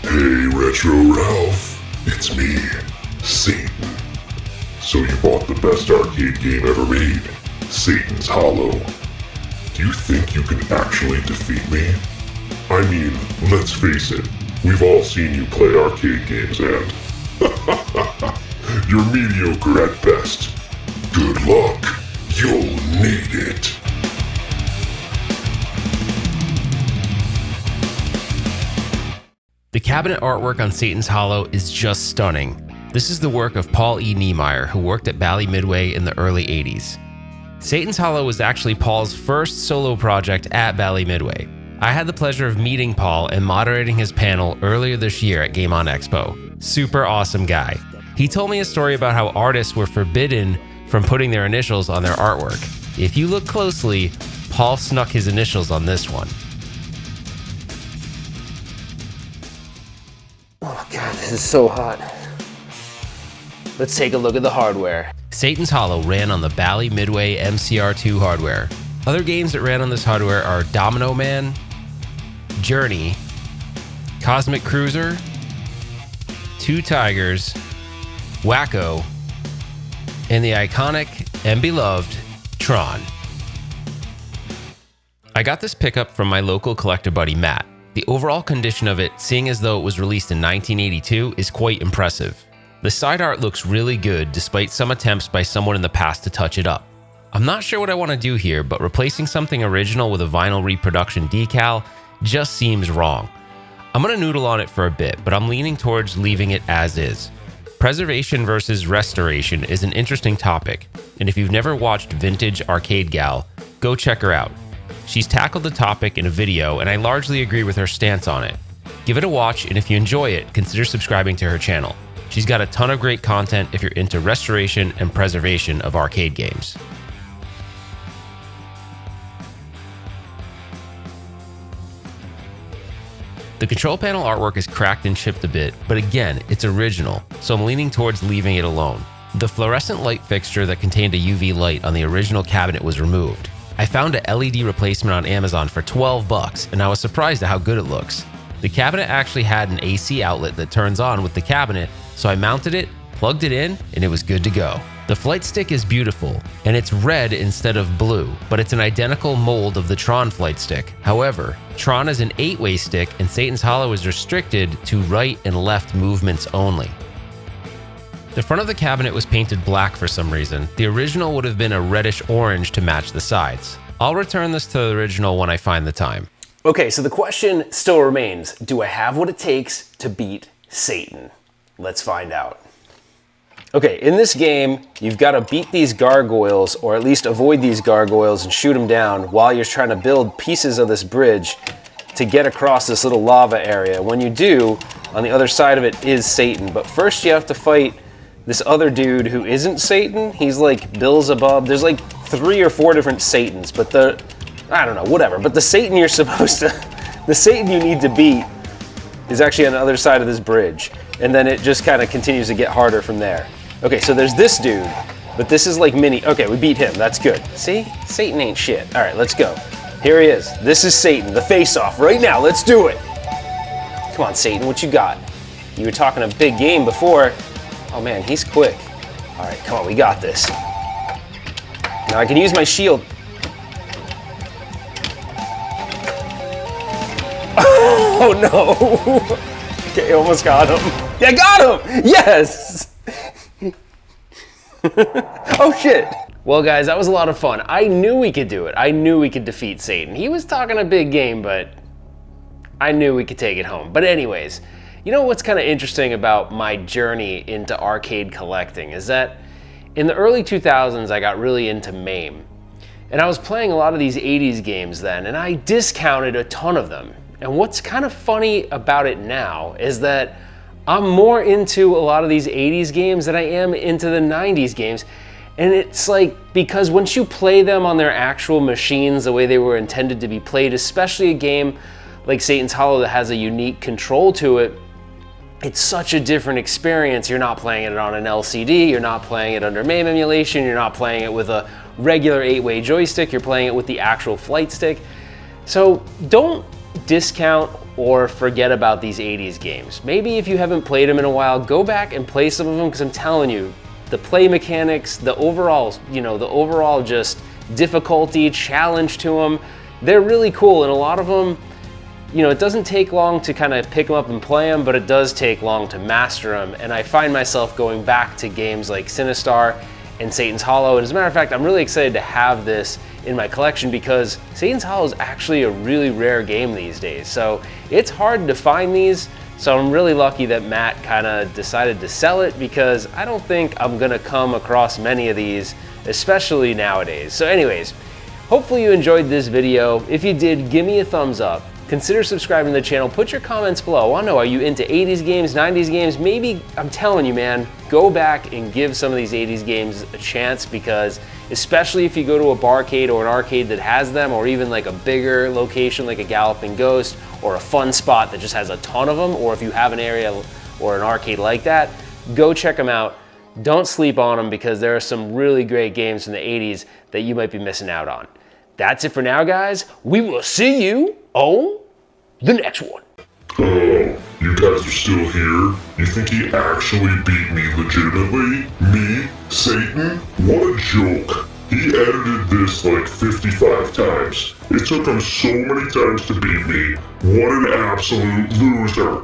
Hey, Retro Ralph. It's me, Satan. So you bought the best arcade game ever made, Satan's Hollow. Do you think you can actually defeat me? I mean, let's face it, we've all seen you play arcade games and... you're mediocre at best. Good luck. You'll need it. The cabinet artwork on Satan's Hollow is just stunning. This is the work of Paul E. Niemeyer, who worked at Bally Midway in the early 80s. Satan's Hollow was actually Paul's first solo project at Bally Midway. I had the pleasure of meeting Paul and moderating his panel earlier this year at Game On Expo. Super awesome guy. He told me a story about how artists were forbidden from putting their initials on their artwork. If you look closely, Paul snuck his initials on this one. Oh god, this is so hot. Let's take a look at the hardware. Satan's Hollow ran on the Bally Midway MCR2 hardware. Other games that ran on this hardware are Domino Man, Journey, Cosmic Cruiser, Two Tigers, Wacko, and the iconic and beloved Tron. I got this pickup from my local collector buddy Matt. The overall condition of it, seeing as though it was released in 1982, is quite impressive. The side art looks really good despite some attempts by someone in the past to touch it up. I'm not sure what I want to do here, but replacing something original with a vinyl reproduction decal just seems wrong. I'm going to noodle on it for a bit, but I'm leaning towards leaving it as is. Preservation versus restoration is an interesting topic, and if you've never watched Vintage Arcade Gal, go check her out. She's tackled the topic in a video, and I largely agree with her stance on it. Give it a watch, and if you enjoy it, consider subscribing to her channel. She's got a ton of great content if you're into restoration and preservation of arcade games. The control panel artwork is cracked and chipped a bit, but again, it's original, so I'm leaning towards leaving it alone. The fluorescent light fixture that contained a UV light on the original cabinet was removed. I found a LED replacement on Amazon for $12, and I was surprised at how good it looks. The cabinet actually had an AC outlet that turns on with the cabinet, so I mounted it, plugged it in, and it was good to go. The flight stick is beautiful, and it's red instead of blue, but it's an identical mold of the Tron flight stick. However, Tron is an 8-way stick, and Satan's Hollow is restricted to right and left movements only. The front of the cabinet was painted black for some reason. The original would have been a reddish orange to match the sides. I'll return this to the original when I find the time. Okay, so the question still remains, do I have what it takes to beat Satan? Let's find out. Okay, in this game, you've got to beat these gargoyles, or at least avoid these gargoyles and shoot them down while you're trying to build pieces of this bridge to get across this little lava area. When you do, on the other side of it is Satan, but first you have to fight this other dude who isn't Satan. He's like Beelzebub. There's like 3 or 4 different Satans, but I don't know, whatever. But the Satan you're supposed to, the Satan you need to beat is actually on the other side of this bridge. And then it just kind of continues to get harder from there. Okay, so there's this dude, but this is like mini. Okay, we beat him, that's good. See, Satan ain't shit. All right, let's go. Here he is. This is Satan, the face-off right now. Let's do it. Come on, Satan, what you got? You were talking a big game before. Oh man, he's quick. All right, come on, we got this. Now I can use my shield. Oh no! Okay, almost got him. Yeah, got him! Yes! Oh shit! Well guys, that was a lot of fun. I knew we could do it. I knew we could defeat Satan. He was talking a big game, but I knew we could take it home. But anyways, you know what's kind of interesting about my journey into arcade collecting is that in the early 2000s, I got really into MAME. And I was playing a lot of these 80s games then, and I discounted a ton of them. And what's kind of funny about it now is that I'm more into a lot of these 80s games than I am into the 90s games. And it's like, because once you play them on their actual machines the way they were intended to be played, especially a game like Satan's Hollow that has a unique control to it, it's such a different experience. You're not playing it on an LCD, you're not playing it under MAME emulation, you're not playing it with a regular 8-way joystick, you're playing it with the actual flight stick. So don't discount or forget about these 80s games. Maybe if you haven't played them in a while, go back and play some of them, because I'm telling you, the play mechanics, the overall, just difficulty, challenge to them, they're really cool. And a lot of them, it doesn't take long to kind of pick them up and play them, but it does take long to master them. And I find myself going back to games like Sinistar and Satan's Hollow. And as a matter of fact, I'm really excited to have this in my collection, because Satan's Hollow is actually a really rare game these days. So it's hard to find these. So I'm really lucky that Matt kind of decided to sell it, because I don't think I'm gonna come across many of these, especially nowadays. So anyways, hopefully you enjoyed this video. If you did, give me a thumbs up. Consider subscribing to the channel. Put your comments below. I want to know, are you into 80s games, 90s games? Maybe, I'm telling you, man, go back and give some of these 80s games a chance, because especially if you go to a barcade or an arcade that has them, or even like a bigger location like a Galloping Ghost, or a fun spot that just has a ton of them, or if you have an area or an arcade like that, go check them out. Don't sleep on them, because there are some really great games from the 80s that you might be missing out on. That's it for now, guys. We will see you on the next one. Oh, you guys are still here? You think he actually beat me legitimately? Me? Satan? What a joke. He edited this like 55 times. It took him so many times to beat me. What an absolute loser.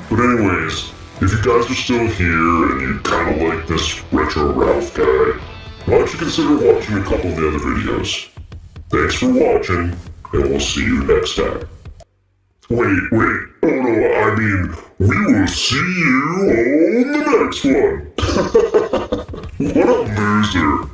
But anyways, if you guys are still here and you kind of like this Retro Ralph guy, why don't you consider watching a couple of the other videos? Thanks for watching, and we'll see you next time. Wait, oh no, I mean, we will see you on the next one. What a loser.